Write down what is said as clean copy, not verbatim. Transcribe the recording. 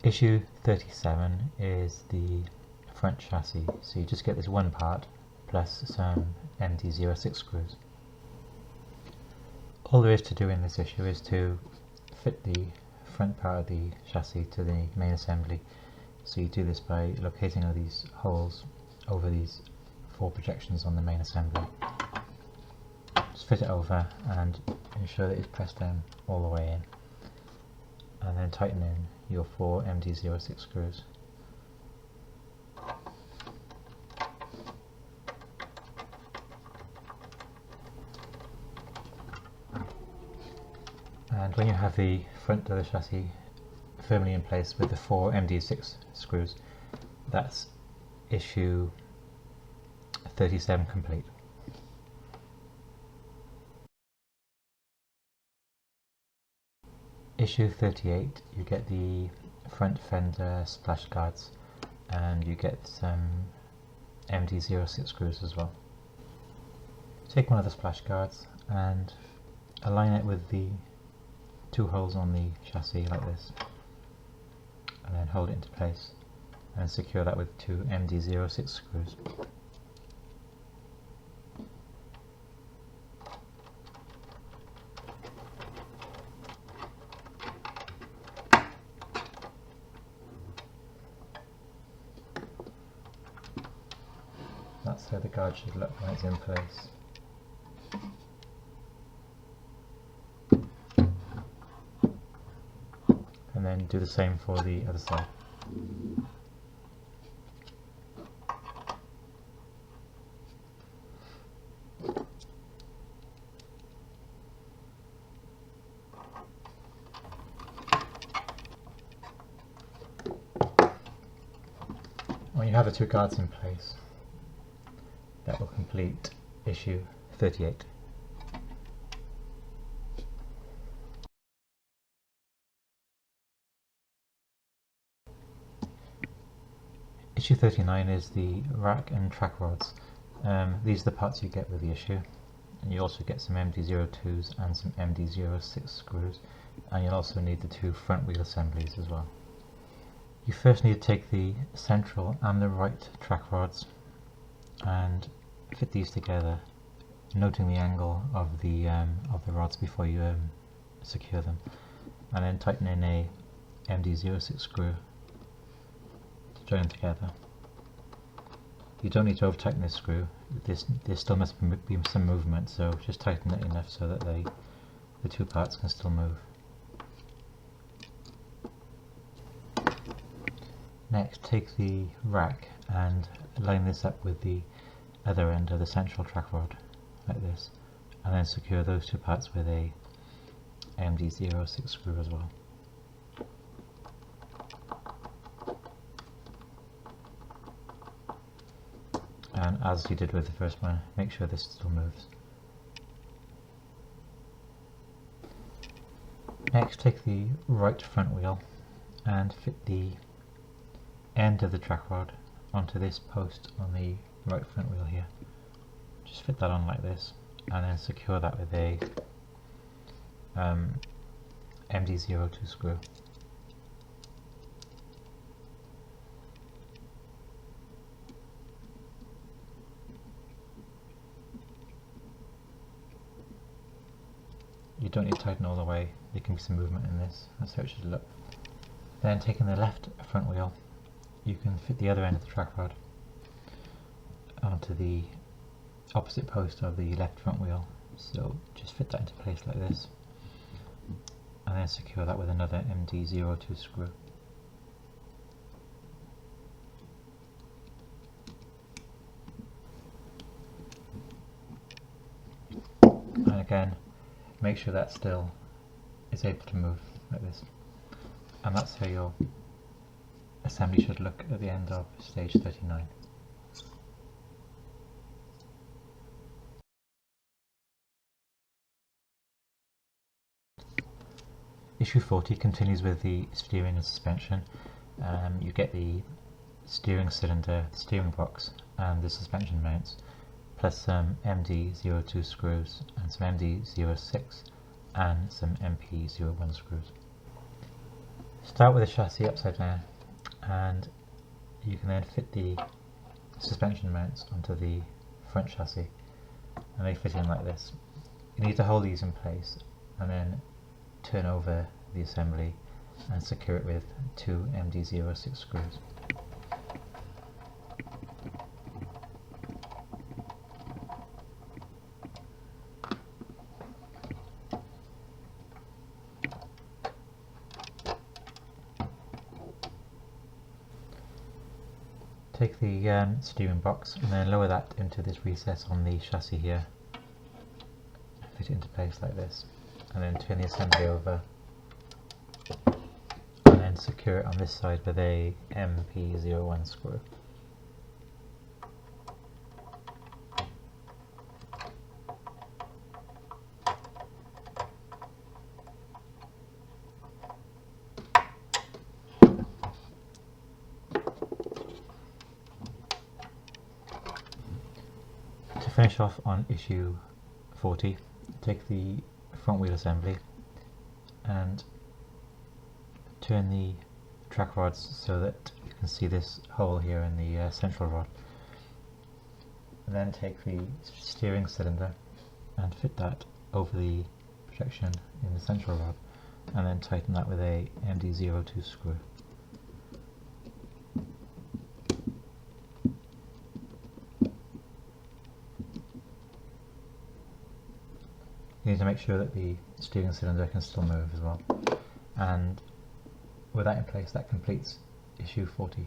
Issue 37 is the front chassis, so you just get this one part plus some MD06 screws. All there is to do in this issue is to fit the front part of the chassis to the main assembly. So you do this by locating all these holes over these 4 projections on the main assembly. Just fit it over and ensure that it's pressed down all the way in, and then tighten in your 4 MD06 screws. And when you have the front of the chassis firmly in place with the 4 MD6 screws, that's issue 37 complete. Issue 38, you get the front fender splash guards, and you get some MD06 screws as well. Take one of the splash guards and align it with the 2 holes on the chassis like this, and then hold it into place and secure that with 2 MD06 screws. That's how the guard should look when it's in place. And then do the same for the other side. When you have the 2 guards in place, that will complete issue 38. Issue 39 is the rack and track rods. These are the parts you get with the issue, and you also get some MD02s and some MD06 screws, and you'll also need the 2 front wheel assemblies as well. You first need to take the central and the right track rods and fit these together, noting the angle of the rods before you secure them, and then tighten in a MD06 screw to join them together. You don't need to over tighten this screw. There still must be some movement, so just tighten it enough so that the 2 parts can still move. Next, take the rack and line this up with the other end of the central track rod, like this, and then secure those 2 parts with a MD06 screw as well. And as you did with the first one, make sure this still moves. Next, take the right front wheel and fit the end of the track rod onto this post on the right front wheel here. Just fit that on like this, and then secure that with a MD02 screw. You don't need to tighten all the way, there can be some movement in this, that's how it should look. Then taking the left front wheel, you can fit the other end of the track rod onto the opposite post of the left front wheel, so just fit that into place like this, and then secure that with another MD02 screw. And again, make sure that still is able to move like this, and that's how your assembly should look at the end of stage 39. Issue 40 continues with the steering and suspension. You get the steering cylinder, the steering box, and the suspension mounts, plus some MD02 screws and some MD06 and some MP01 screws. Start with the chassis upside down, and you can then fit the suspension mounts onto the front chassis, and they fit in like this. You need to hold these in place and then turn over the assembly and secure it with 2 MD06 screws. Take the steering box and then lower that into this recess on the chassis here. Fit it into place like this, and then turn the assembly over and then secure it on this side with a MP01 screw. To finish off on issue 40, take the front wheel assembly and turn the track rods so that you can see this hole here in the central rod. And then take the steering cylinder and fit that over the projection in the central rod, and then tighten that with a MD02 screw. You need to make sure that the steering cylinder can still move as well. And with that in place, that completes issue 40.